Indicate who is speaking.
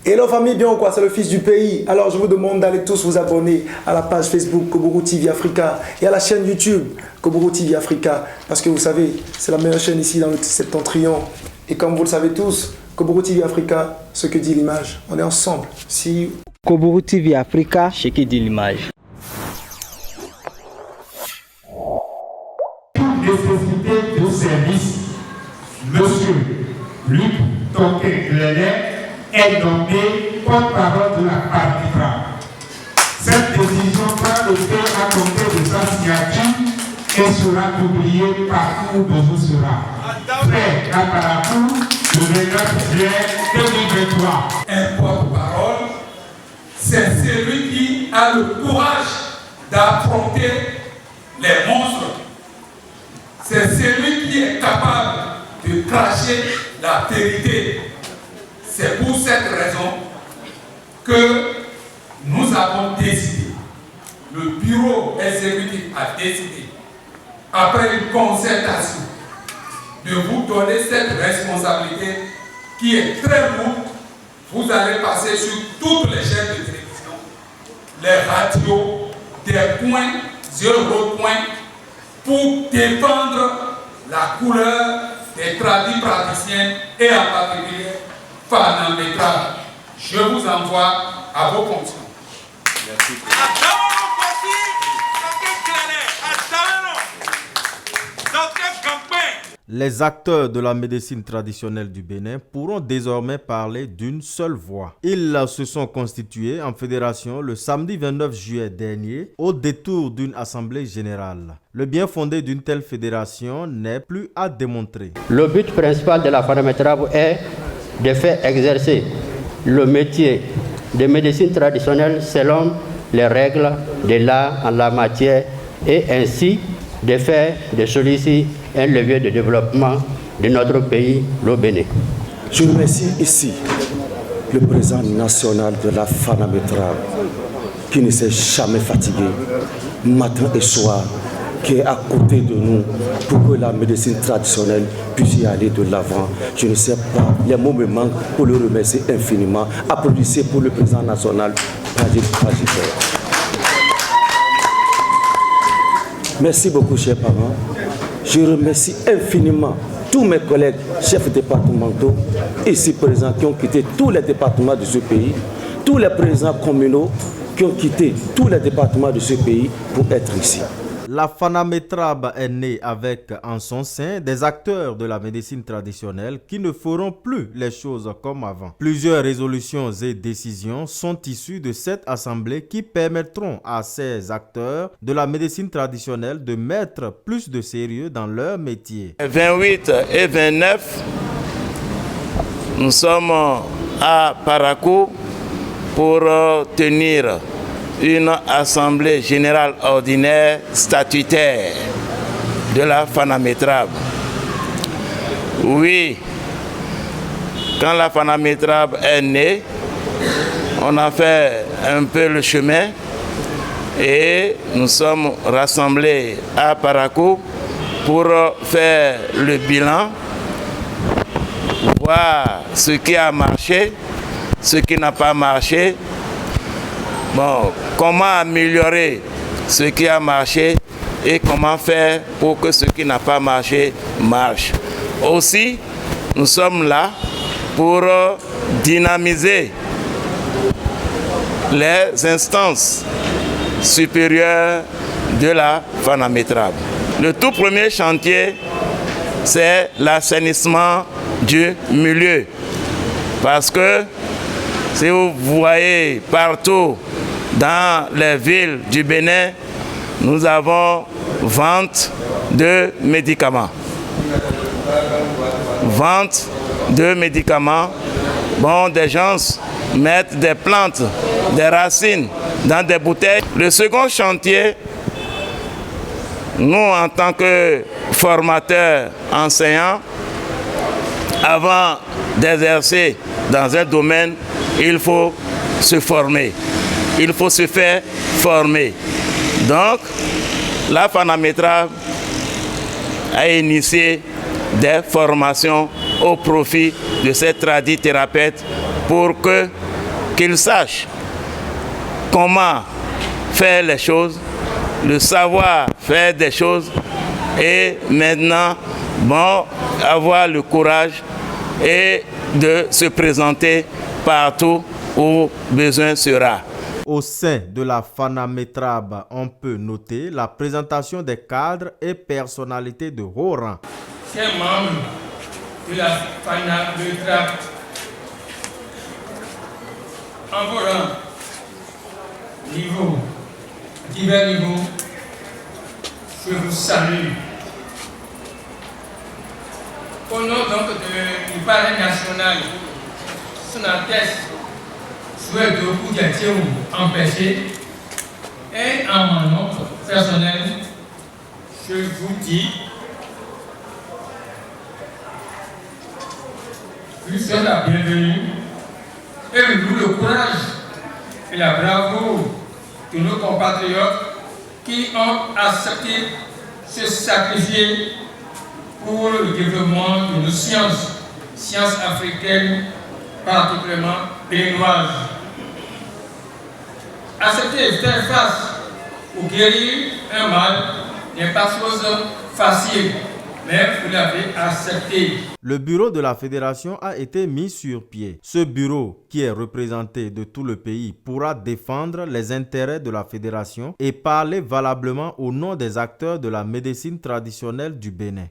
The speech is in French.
Speaker 1: Hello famille, bien ou quoi? C'est le fils du pays. Alors je vous demande d'aller tous vous abonner à la page Facebook Koburu TV Africa et à la chaîne YouTube Koburu TV Africa. Parce que vous savez, c'est la meilleure chaîne ici dans le septentrion. Et comme vous le savez tous, Koburu TV Africa, ce que dit l'image. On est ensemble. See you.
Speaker 2: Koburu TV Africa, ce que dit l'image.
Speaker 3: Nécessité de service, Monsieur Luc Tonquet-Glenet est nommé porte-parole de la FANAMETRAB. Cette décision prend le fait à compter de sa signature et sera publiée partout où besoin sera. Fait à Parakou, le 29 juin 2023.
Speaker 4: Un porte-parole, c'est celui qui a le courage d'affronter les monstres. C'est celui qui est capable de cracher la vérité. C'est pour cette raison que nous avons décidé, le bureau exécutif a décidé, après une concertation, de vous donner cette responsabilité qui est très lourde. Vous allez passer sur toutes les chaînes de télévision, les radios, des points, 0 points, pour défendre la couleur des praticiens et en particulier FANAMETRAB. Je vous envoie à vos fonctions. Merci.
Speaker 5: Les acteurs de la médecine traditionnelle du Bénin pourront désormais parler d'une seule voix. Ils se sont constitués en fédération le samedi 29 juillet dernier au détour d'une assemblée générale. Le bien fondé d'une telle fédération n'est plus à démontrer.
Speaker 6: Le but principal de la FANAMETRAB est de faire exercer le métier de médecine traditionnelle selon les règles de l'art en la matière et ainsi de faire de celui-ci un levier de développement de notre pays, le Bénin.
Speaker 7: Je remercie ici le président national de la FANAMETRAB qui ne s'est jamais fatigué, matin et soir, qui est à côté de nous pour que la médecine traditionnelle puisse y aller de l'avant. Je ne sais pas, les mots me manquent pour le remercier infiniment. Applaudissez pour le président national, Pajit Pajiter. Merci beaucoup, chers parents. Je remercie infiniment tous mes collègues chefs départementaux ici présents qui ont quitté tous les départements de ce pays, tous les présidents communaux qui ont quitté tous les départements de ce pays pour être ici.
Speaker 5: La FANAMETRAB est née avec en son sein des acteurs de la médecine traditionnelle qui ne feront plus les choses comme avant. Plusieurs résolutions et décisions sont issues de cette assemblée qui permettront à ces acteurs de la médecine traditionnelle de mettre plus de sérieux dans leur métier.
Speaker 8: 28 et 29, nous sommes à Parakou pour tenir une assemblée générale ordinaire statutaire de la FANAMETRAB. Oui, quand la FANAMETRAB est née, on a fait un peu le chemin et nous sommes rassemblés à Parakou pour faire le bilan, voir ce qui a marché, ce qui n'a pas marché. Bon, comment améliorer ce qui a marché et comment faire pour que ce qui n'a pas marché marche. Aussi, nous sommes là pour dynamiser les instances supérieures de la FANAMETRAB. Le tout premier chantier, c'est l'assainissement du milieu. Parce que si vous voyez partout dans les villes du Bénin, nous avons vente de médicaments. Vente de médicaments. Bon, des gens mettent des plantes, des racines dans des bouteilles. Le second chantier, nous en tant que formateurs, enseignants, avant d'exercer dans un domaine, il faut se former. Il faut se faire former. Donc, la FANAMETRAB a initié des formations au profit de ces tradithérapeutes pour que qu'ils sachent comment faire les choses, le savoir faire des choses et maintenant, bon, avoir le courage et de se présenter partout où besoin sera.
Speaker 5: Au sein de la FANAMETRAB, on peut noter la présentation des cadres et personnalités de haut rang.
Speaker 4: Chers membres de la FANAMETRAB, en vos rangs, divers niveaux, je vous salue. Au nom donc du parrain national, Son Altesse, souhait de Koudiatéou empêché, et en mon nom personnel, je vous dis, je vous souhaite la bienvenue et le courage et la bravoure de nos compatriotes qui ont accepté se sacrifier pour le développement de nos sciences africaines, particulièrement béninoises. Accepter et faire face ou guérir un mal n'est pas chose facile, mais vous l'avez accepté.
Speaker 5: Le bureau de la fédération a été mis sur pied. Ce bureau, qui est représenté de tout le pays, pourra défendre les intérêts de la fédération et parler valablement au nom des acteurs de la médecine traditionnelle du Bénin.